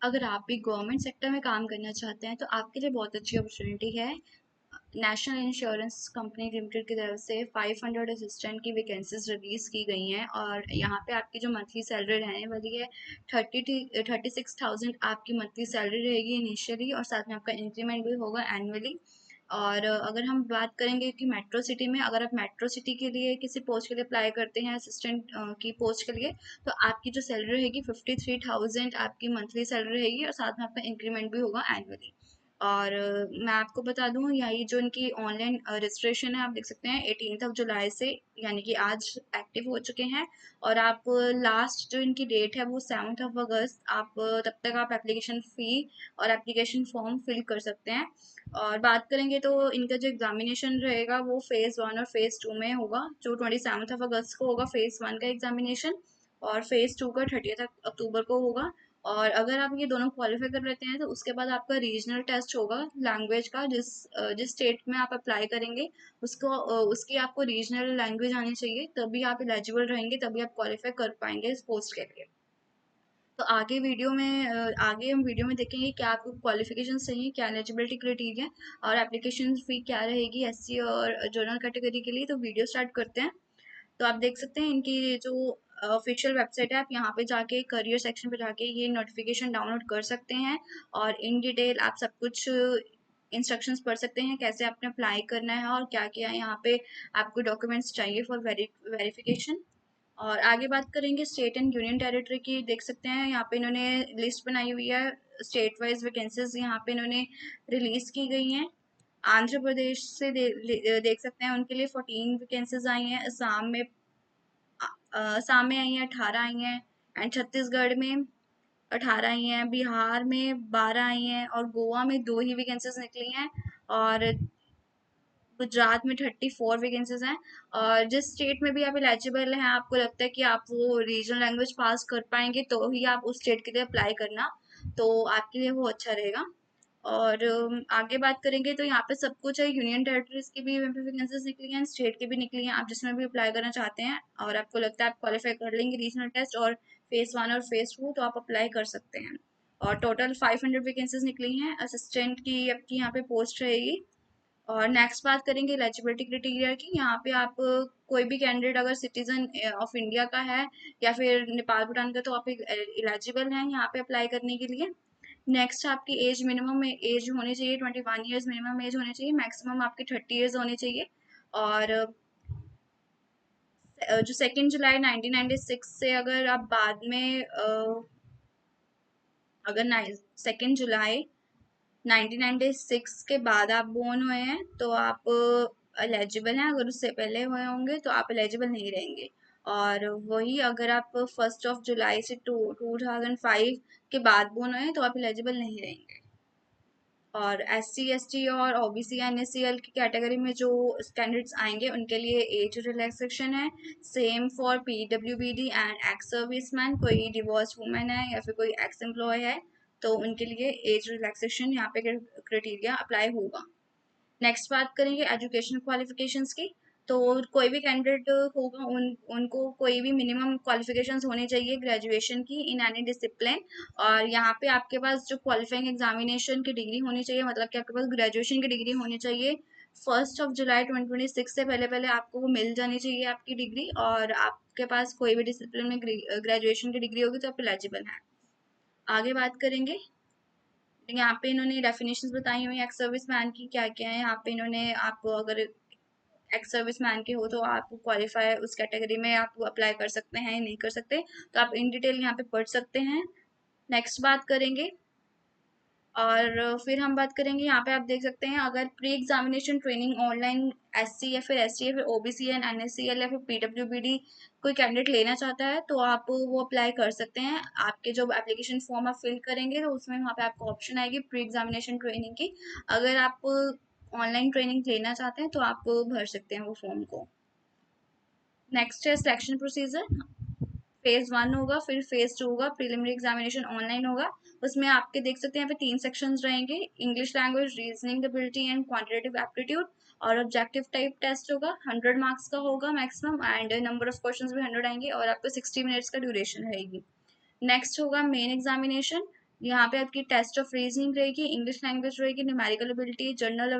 अगर आप भी गवर्नमेंट सेक्टर में काम करना चाहते हैं तो आपके लिए बहुत अच्छी अपॉर्चुनिटी है। नेशनल इंश्योरेंस कंपनी लिमिटेड की तरफ से 500 असिस्टेंट की वैकेंसीज रिलीज की गई हैं और यहाँ पे आपकी जो मंथली सैलरी रहने वाली है 36,000 आपकी मंथली सैलरी रहेगी इनिशियली, और साथ में आपका इंक्रीमेंट भी होगा एनुअली। और अगर हम बात करेंगे कि मेट्रो सिटी में, अगर आप मेट्रो सिटी के लिए किसी पोस्ट के लिए अप्लाई करते हैं असिस्टेंट की पोस्ट के लिए, तो आपकी जो सैलरी रहेगी 53,000 आपकी मंथली सैलरी रहेगी, और साथ में आपका इंक्रीमेंट भी होगा एनुअली। और मैं आपको बता दूं, यही जो इनकी ऑनलाइन रजिस्ट्रेशन है, आप देख सकते हैं 18 जुलाई से, यानी कि आज एक्टिव हो चुके हैं। और आप लास्ट जो इनकी डेट है वो 7 अगस्त, आप तब तक आप एप्लीकेशन फ़ी और एप्लीकेशन फॉर्म फिल कर सकते हैं। और बात करेंगे तो इनका जो एग्जामिनेशन रहेगा वो फ़ेज़ 1 और फ़ेज़ 2 में होगा। जो 27 अगस्त को होगा फ़ेज़ 1 का एग्जामिनेशन, और फ़ेज़ 2 का 30 अक्टूबर को होगा। और अगर आप ये दोनों क्वालिफाई कर लेते हैं तो उसके बाद आपका रीजनल टेस्ट होगा लैंग्वेज का, जिस स्टेट में आप अप्लाई करेंगे उसकी आपको रीजनल लैंग्वेज आनी चाहिए, तभी आप एलिजिबल रहेंगे, तभी आप क्वालिफाई कर पाएंगे इस पोस्ट के लिए। तो आगे हम वीडियो में देखेंगे क्या आपको क्वालिफिकेशन चाहिए, क्या एलिजिबिलिटी क्राइटेरिया और एप्लीकेशन फी क्या रहेगी एससी और जनरल कैटेगरी के लिए। तो वीडियो स्टार्ट करते हैं। तो आप देख सकते हैं इनकी जो ऑफिशियल वेबसाइट है, आप यहाँ पे जाके करियर सेक्शन पे जाके ये नोटिफिकेशन डाउनलोड कर सकते हैं, और इन डिटेल आप सब कुछ इंस्ट्रक्शंस पढ़ सकते हैं कैसे आपने अप्लाई करना है और क्या क्या यहाँ पे आपको डॉक्यूमेंट्स चाहिए फॉर वेरिफिकेशन। और आगे बात करेंगे स्टेट एंड यूनियन टेरिटरी की। देख सकते हैं यहाँ पे इन्होंने लिस्ट बनाई हुई है, स्टेट वाइज वैकेंसीज यहाँ पे इन्होंने रिलीज की गई हैं। आंध्र प्रदेश से देख सकते हैं उनके लिए 14 वैकेंसीज आई हैं। असम में आई हैं 18 आई हैं, एंड छत्तीसगढ़ में 18 आई हैं, बिहार में 12 आई हैं, और गोवा में 2 ही वैकेंसीज निकली हैं, और गुजरात में 34 वैकेंसीज हैं। और जिस स्टेट में भी आप एलिजिबल हैं, आपको लगता है कि आप वो रीजनल लैंग्वेज पास कर पाएंगे, तो ही आप उस स्टेट के लिए अप्लाई करना, तो आपके लिए वो अच्छा रहेगा। और आगे बात करेंगे तो यहाँ पे सब कुछ है, यूनियन टेरिटरीज की भी वैकेंसीज निकली हैं, स्टेट की भी निकली हैं। आप जिसमें भी अप्लाई करना चाहते हैं और आपको लगता है आप क्वालिफाई कर लेंगे रीजनल टेस्ट और फ़ेज़ 1 और फ़ेज़ 2, तो आप अप्लाई कर सकते हैं। और टोटल 500 वैकेंसीज निकली हैं। असिस्टेंट की आपकी यहाँ पे पोस्ट रहेगी। और नेक्स्ट बात करेंगे एलिजिबिलिटी क्राइटेरिया की। यहाँ पे आप कोई भी कैंडिडेट अगर सिटीजन ऑफ इंडिया का है या फिर नेपाल भूटान का, तो आप एलिजिबल हैं यहाँ पे अप्लाई करने के लिए। नेक्स्ट आपकी एज मिनिमम एज होनी चाहिए 21 ईयर्स मिनिमम एज होनी चाहिए, मैक्सिमम आपकी 30 ईयर्स होनी चाहिए। और जो 2 जुलाई 1996 से अगर आप बाद में अगर 2 जुलाई 1996 के बाद आप बोर्न हुए हैं तो आप एलिजिबल हैं, अगर उससे पहले हुए होंगे तो आप एलिजिबल नहीं रहेंगे। और वही अगर आप 1 जुलाई से 2005 के बाद बोर्न हुए हैं तो आप एलिजिबल नहीं रहेंगे। और SC ST और OBC NSCL की कैटेगरी में जो स्टैंडर्ड्स आएंगे उनके लिए एज रिलैक्सेशन है, same for PWBD and ex serviceman. कोई डिवोर्स वुमेन है या फिर कोई एक्स एम्प्लॉय है तो उनके लिए एज रिलैक्सेशन यहाँ पे क्राइटेरिया अप्लाई होगा। नेक्स्ट बात करेंगे एजुकेशन क्वालिफिकेशंस की। तो कोई भी कैंडिडेट होगा उनको कोई भी मिनिमम क्वालिफिकेशंस होनी चाहिए ग्रेजुएशन की इन एनी डिसिप्लिन। और यहाँ पे आपके पास जो क्वालिफाइंग एग्जामिनेशन की डिग्री होनी चाहिए, मतलब कि आपके पास ग्रेजुएशन की डिग्री होनी चाहिए। 1 जुलाई 2026 से पहले पहले आपको वो मिल जानी चाहिए आपकी डिग्री, और आपके पास कोई भी डिसिप्लिन में ग्रेजुएशन की डिग्री होगी तो आप एलिजिबल हैं। आगे बात करेंगे, यहाँ पे इन्होंने डेफिनेशंस बताई हुई हैं एक्स सर्विस मैन की क्या क्या है। यहाँ पे इन्होंने, आप अगर एक्स सर्विस मैन के हो तो आप क्वालिफाई उस कैटेगरी में आप अप्लाई कर सकते हैं, नहीं कर सकते तो आप इन डिटेल यहाँ पे पढ़ सकते हैं। नेक्स्ट बात करेंगे, और फिर हम बात करेंगे यहाँ पे आप देख सकते हैं अगर pre examination training online SC या फिर ST या फिर OBC एंड NSCL या फिर PWBD कोई कैंडिडेट लेना चाहता है तो आप वो अप्लाई कर सकते हैं। आपके जो एप्लीकेशन फॉर्म आप फिल करेंगे तो उसमें वहाँ पे आपको ऑप्शन आएगी प्री एग्जामिनेशन ट्रेनिंग की। अगर आप ऑनलाइन ट्रेनिंग लेना चाहते हैं तो आप भर सकते हैं वो फॉर्म को। नेक्स्ट है सिलेक्शन प्रोसीजर। फ़ेज़ 1 होगा, फिर फ़ेज़ 2 होगा, प्रीलिमिनरी एग्जामिनेशन ऑनलाइन होगा। उसमें आपके देख सकते हैं यहाँ पे 3 सेक्शंस रहेंगे, English language, reasoning ability and quantitative aptitude. और ऑब्जेक्टिव टाइप टेस्ट होगा, 100 मार्क्स का होगा maximum, and number of questions भी 100 आएंगे, और आपको 60 मिनट्स का ड्यूरेशन रहेगी। नेक्स्ट होगा मेन एग्जामिनेशन, यहाँ पे आपकी टेस्ट ऑफ रीजनिंग रहेगी, इंग्लिश लैंग्वेज रहेगी, numerical ability, general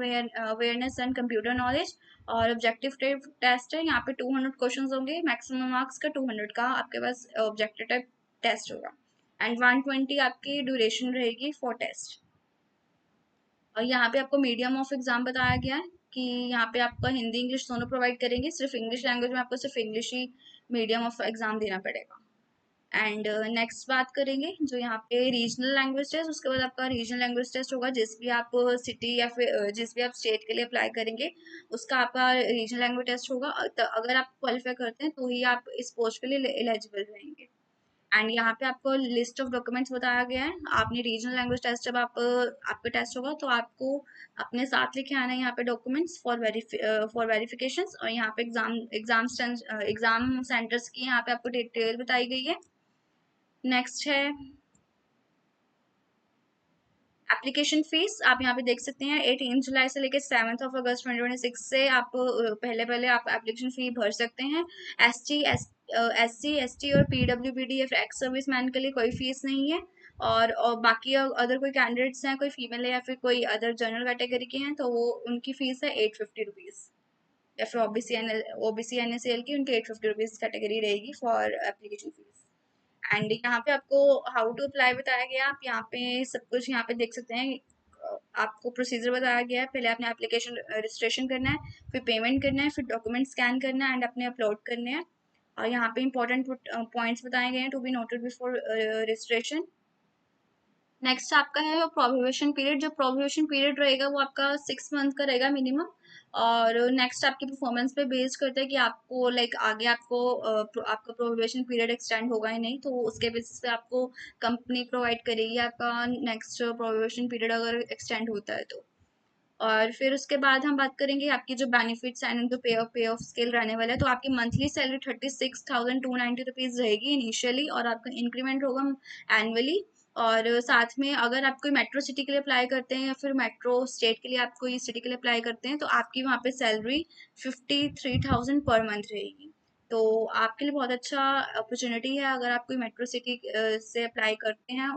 awareness and computer knowledge, और ऑब्जेक्टिव टाइप टेस्ट है। यहाँ पे 200 क्वेश्चंस होंगे, मैक्सिमम मार्क्स का 200 का आपके पास ऑब्जेक्टिव टाइप टेस्ट होगा, एंड 120 आपकी ड्यूरेशन रहेगी फॉर टेस्ट। और यहाँ पे आपको मीडियम ऑफ एग्जाम बताया गया है कि यहाँ पे आपका हिंदी इंग्लिश दोनों प्रोवाइड करेंगे, सिर्फ इंग्लिश लैंग्वेज में आपको सिर्फ English he medium of exam देना पड़ेगा। एंड नेक्स्ट बात करेंगे जो यहाँ पे रीजनल लैंग्वेज टेस्ट, उसके बाद आपका रीजनल लैंग्वेज टेस्ट होगा, जिस भी आप सिटी या फिर जिस भी आप स्टेट के लिए अप्लाई करेंगे उसका आपका रीजनल लैंग्वेज टेस्ट होगा। तो अगर आप क्वालिफाई करते हैं तो ही आप इस पोस्ट के लिए एलिजिबल रहेंगे। एंड यहाँ पे आपको लिस्ट ऑफ डॉक्यूमेंट्स बताया गया है। आपने रीजनल लैंग्वेज टेस्ट जब आपका टेस्ट होगा तो आपको अपने साथ लेके आना है यहाँ पे डॉक्यूमेंट्स फॉर वेरिफिकेशन। और यहाँ पे एग्जाम सेंटर्स की यहाँ पे आपको डिटेल बताई गई है। नेक्स्ट है एप्लीकेशन फीस। आप यहाँ पे देख सकते हैं 18 जुलाई से लेकर 7 अगस्त 2026 से आप पहले पहले आप एप्लीकेशन फी भर सकते हैं। एस सी एस टी और PWBD या फिर एक्स सर्विस मैन के लिए कोई फीस नहीं है। और बाकी अदर कोई कैंडिडेट्स हैं, कोई फीमेल है या फिर कोई अदर जनरल कैटेगरी के हैं, तो वो उनकी फीस है 850 रुपीज़। या फिर OBC NSL की उनकी 850 रुपीज़ कैटेगरी रहेगी फॉर एप्लीकेशन फीस। एंड यहाँ पे आपको हाउ टू अप्लाई बताया गया, आप यहाँ पे सब कुछ यहाँ पे देख सकते हैं। आपको प्रोसीजर बताया गया है, पहले आपने एप्लीकेशन रजिस्ट्रेशन करना है, फिर पेमेंट करना है, फिर डॉक्यूमेंट स्कैन करना है एंड अपने अपलोड करने हैं। और यहाँ पे इंपॉर्टेंट पॉइंट्स बताए गए हैं to be noted before registration. Next आपका है प्रोबिशन पीरियड। जो प्रोबिशन पीरियड रहेगा वो आपका 6 मंथ का रहेगा मिनिमम। और नेक्स्ट आपकी परफॉर्मेंस पे बेस्ड करता है कि आपको आगे आपको आपका प्रोबिशन पीरियड एक्सटेंड होगा या नहीं, तो उसके बेसिस पे आपको कंपनी प्रोवाइड करेगी आपका नेक्स्ट प्रोबिशन पीरियड अगर एक्सटेंड होता है तो। और फिर उसके बाद हम बात करेंगे आपकी जो बेनिफिट्स एंड जो पे ऑफ स्केल रहने वाला है। तो आपकी मंथली सैलरी 36,290 रुपीज़ रहेगी इनिशियली, और आपका इंक्रीमेंट होगा एनुअली। और साथ में अगर आप कोई मेट्रो सिटी के लिए अप्लाई करते हैं या फिर मेट्रो स्टेट के लिए आप कोई सिटी के लिए अप्लाई करते हैं तो आपकी वहाँ पे सैलरी 53,000 पर मंथ रहेगी। तो आपके लिए बहुत अच्छा अपॉर्चुनिटी है अगर आप कोई मेट्रो सिटी से अप्लाई करते हैं,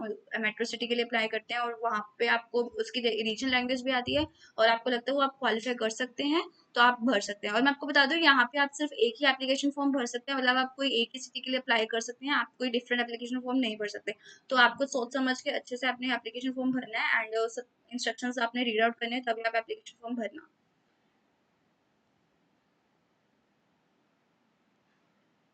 मेट्रो सिटी के लिए अप्लाई करते हैं और वहाँ पे आपको उसकी रीजनल लैंग्वेज भी आती है और आपको लगता है वो आप क्वालिफाई कर सकते हैं, तो आप भर सकते हैं। और मैं आपको बता दूं यहाँ पे आप सिर्फ एक ही एप्लीकेशन फॉर्म भर सकते हैं, मतलब आप कोई एक ही सिटी के लिए अप्लाई कर सकते हैं, आप कोई डिफरेंट एप्लीकेशन फॉर्म नहीं भर सकते। तो आपको सोच समझ के अच्छे से अपने एप्लीकेशन फॉर्म भरना है एंड सब इंस्ट्रक्शंस आपने रीड आउट करने हैं तभी आप एप्लीकेशन फॉर्म भरना।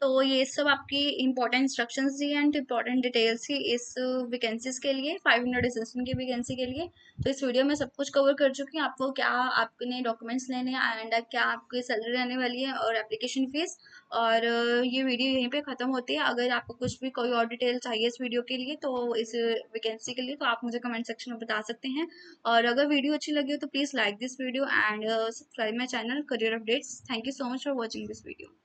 तो ये सब आपकी important instructions the and important details थी इस वैकेंसीज के लिए, 500 असिस्टेंट की वैकेंसी के लिए। तो इस वीडियो में सब कुछ कवर कर चुकी हूँ, आपको क्या आपने डॉक्यूमेंट्स लेने हैं एंड क्या आपकी सैलरी रहने वाली है और एप्लीकेशन फीस। और ये वीडियो यहीं पे ख़त्म होती है। अगर आपको कुछ भी कोई और डिटेल चाहिए इस वीडियो के लिए, तो इस वैकेंसी के लिए, तो आप मुझे कमेंट सेक्शन में बता सकते हैं। और अगर वीडियो अच्छी लगी हो तो please like this video and subscribe my channel career updates. Thank you so much for watching this video.